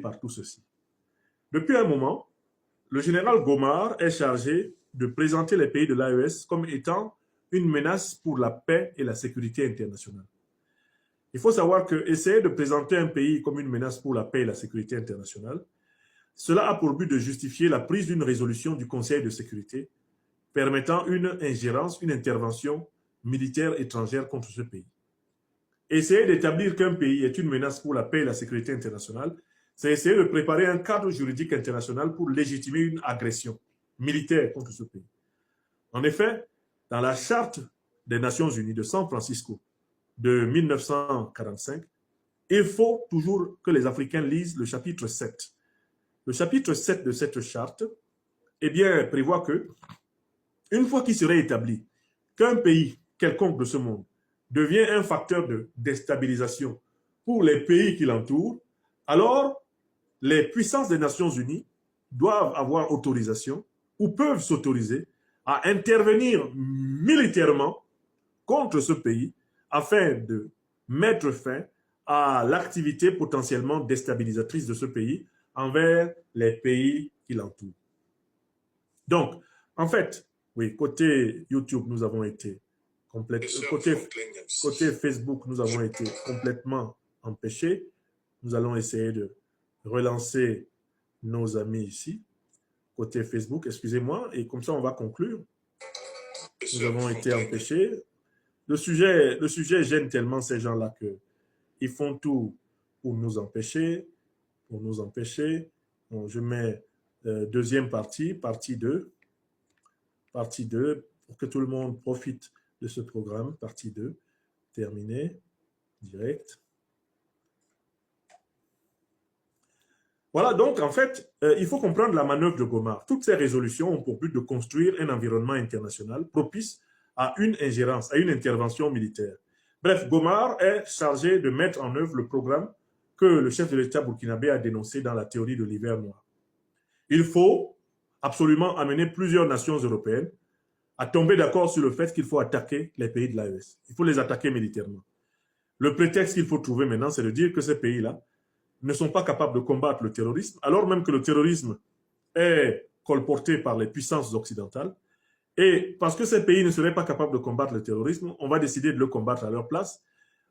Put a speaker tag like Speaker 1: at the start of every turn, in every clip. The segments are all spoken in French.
Speaker 1: par tout ceci. Depuis un moment, le général Gomar est chargé de présenter les pays de l'AES comme étant une menace pour la paix et la sécurité internationale. Il faut savoir que essayer de présenter un pays comme une menace pour la paix et la sécurité internationale, cela a pour but de justifier la prise d'une résolution du Conseil de sécurité permettant une ingérence, une intervention militaire étrangère contre ce pays. Essayer d'établir qu'un pays est une menace pour la paix et la sécurité internationale, c'est essayer de préparer un cadre juridique international pour légitimer une agression militaire contre ce pays. En effet, dans la charte des Nations Unies de San Francisco de 1945, il faut toujours que les Africains lisent le chapitre 7. Le chapitre 7 de cette charte eh bien, prévoit que, une fois qu'il serait établi qu'un pays quelconque de ce monde devient un facteur de déstabilisation pour les pays qui l'entourent, alors les puissances des Nations Unies doivent avoir autorisation ou peuvent s'autoriser à intervenir militairement contre ce pays afin de mettre fin à l'activité potentiellement déstabilisatrice de ce pays envers les pays qui l'entourent. Donc, en fait, oui, côté YouTube, nous avons été côté Facebook, nous avons été complètement empêchés. Nous allons essayer de relancer nos amis ici, côté Facebook, excusez-moi, et comme ça, on va conclure. Nous avons été empêchés. Le sujet gêne tellement ces gens-là qu'ils font tout pour nous empêcher. Bon, je mets deuxième partie 2, pour que tout le monde profite de ce programme, partie 2, terminé, direct. Voilà, donc en fait, il faut comprendre la manœuvre de Gomar. Toutes ces résolutions ont pour but de construire un environnement international propice à une ingérence, à une intervention militaire. Bref, Gomar est chargé de mettre en œuvre le programme que le chef de l'État burkinabé a dénoncé dans la théorie de l'hiver noir. Il faut absolument amener plusieurs nations européennes à tomber d'accord sur le fait qu'il faut attaquer les pays de l'AES. Il faut les attaquer militairement. Le prétexte qu'il faut trouver maintenant, c'est de dire que ces pays-là ne sont pas capables de combattre le terrorisme, alors même que le terrorisme est colporté par les puissances occidentales. Et parce que ces pays ne seraient pas capables de combattre le terrorisme, on va décider de le combattre à leur place,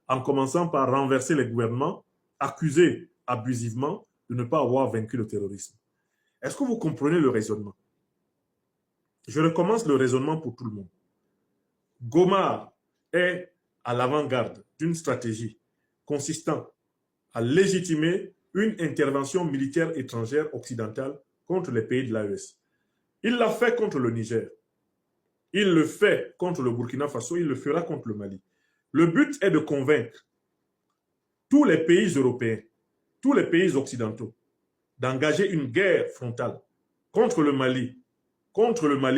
Speaker 1: en commençant par renverser les gouvernements accusés abusivement de ne pas avoir vaincu le terrorisme. Est-ce que vous comprenez le raisonnement? Je recommence le raisonnement pour tout le monde. Gomar est à l'avant-garde d'une stratégie consistant à légitimer une intervention militaire étrangère occidentale contre les pays de l'AES. Il l'a fait contre le Niger. Il le fait contre le Burkina Faso, il le fera contre le Mali. Le but est de convaincre tous les pays européens, tous les pays occidentaux, d'engager une guerre frontale contre le Mali,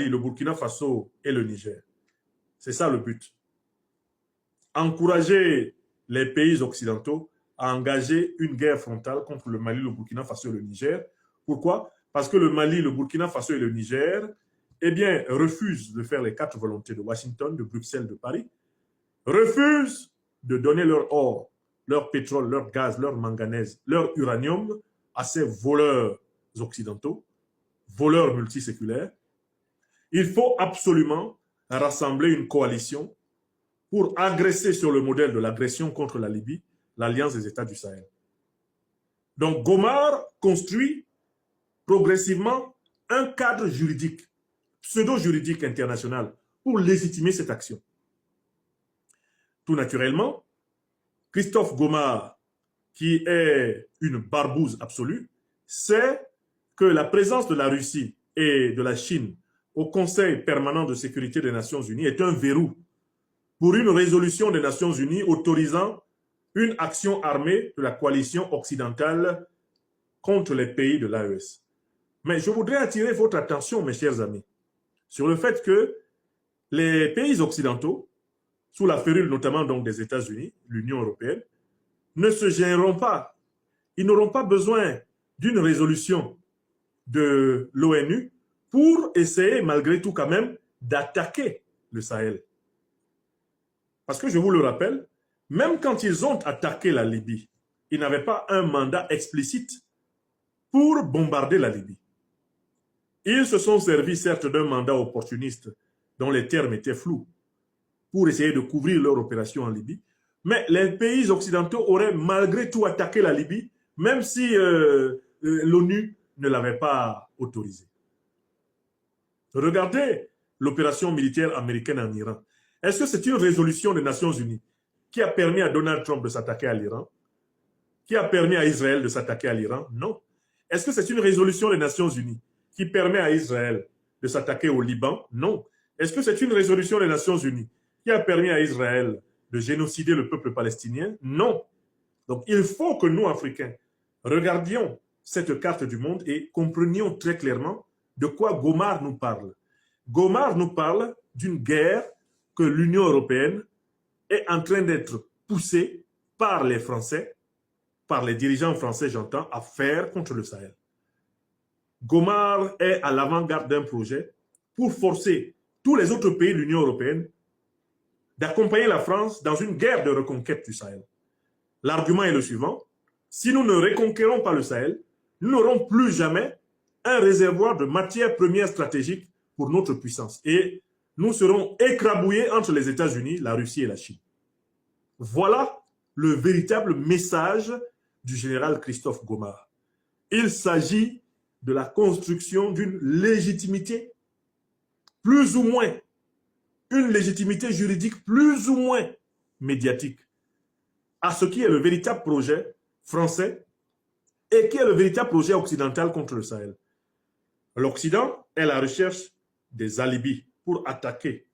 Speaker 1: le Burkina Faso et le Niger. C'est ça le but. Encourager les pays occidentaux à engager une guerre frontale contre le Mali, le Burkina Faso et le Niger. Pourquoi? Parce que le Mali, le Burkina Faso et le Niger, eh bien, refusent de faire les 4 volontés de Washington, de Bruxelles, de Paris, refusent de donner leur or, leur pétrole, leur gaz, leur manganèse, leur uranium à ces voleurs occidentaux, voleurs multiséculaires. Il faut absolument rassembler une coalition pour agresser sur le modèle de l'agression contre la Libye, l'Alliance des États du Sahel. Donc Gomar construit progressivement un cadre juridique, pseudo-juridique international pour légitimer cette action. Tout naturellement, Christophe Gomar, qui est une barbouze absolue, sait que la présence de la Russie et de la Chine au Conseil permanent de sécurité des Nations Unies est un verrou pour une résolution des Nations Unies autorisant une action armée de la coalition occidentale contre les pays de l'AES. Mais je voudrais attirer votre attention, mes chers amis, sur le fait que les pays occidentaux, sous la férule notamment donc des États-Unis, l'Union européenne, ne se gêneront pas. Ils n'auront pas besoin d'une résolution de l'ONU pour essayer, malgré tout quand même, d'attaquer le Sahel. Parce que je vous le rappelle, même quand ils ont attaqué la Libye, ils n'avaient pas un mandat explicite pour bombarder la Libye. Ils se sont servis certes d'un mandat opportuniste dont les termes étaient flous pour essayer de couvrir leur opération en Libye, mais les pays occidentaux auraient malgré tout attaqué la Libye, même si l'ONU ne l'avait pas autorisé. Regardez l'opération militaire américaine en Iran. Est-ce que c'est une résolution des Nations Unies qui a permis à Donald Trump de s'attaquer à l'Iran? Qui a permis à Israël de s'attaquer à l'Iran? Non. Est-ce que c'est une résolution des Nations Unies qui permet à Israël de s'attaquer au Liban? Non. Est-ce que c'est une résolution des Nations Unies qui a permis à Israël de génocider le peuple palestinien? Non. Donc il faut que nous, Africains, regardions cette carte du monde et comprenions très clairement de quoi Gomar nous parle. Gomar nous parle d'une guerre que l'Union européenne est en train d'être poussée par les Français, par les dirigeants français, j'entends, à faire contre le Sahel. Gomar est à l'avant-garde d'un projet pour forcer tous les autres pays de l'Union européenne d'accompagner la France dans une guerre de reconquête du Sahel. L'argument est le suivant: si nous ne reconquérons pas le Sahel, nous n'aurons plus jamais un réservoir de matières premières stratégiques pour notre puissance. Et nous serons écrabouillés entre les États-Unis, la Russie et la Chine. Voilà le véritable message du général Christophe Gomar. Il s'agit de la construction d'une légitimité plus ou moins, une légitimité juridique plus ou moins médiatique à ce qui est le véritable projet français et qui est le véritable projet occidental contre le Sahel. L'Occident est à la recherche des alibis pour attaquer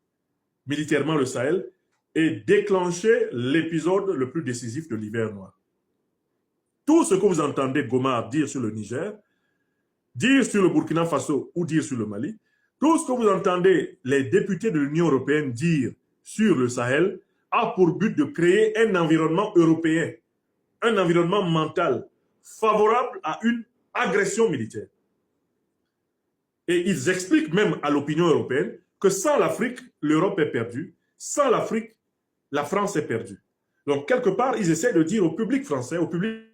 Speaker 1: militairement le Sahel et déclencher l'épisode le plus décisif de l'hiver noir. Tout ce que vous entendez Gomar dire sur le Niger, dire sur le Burkina Faso ou dire sur le Mali, tout ce que vous entendez les députés de l'Union européenne dire sur le Sahel a pour but de créer un environnement européen, un environnement mental favorable à une agression militaire. Et ils expliquent même à l'opinion européenne que sans l'Afrique, l'Europe est perdue. Sans l'Afrique, la France est perdue. Donc, quelque part, ils essaient de dire au public français, au public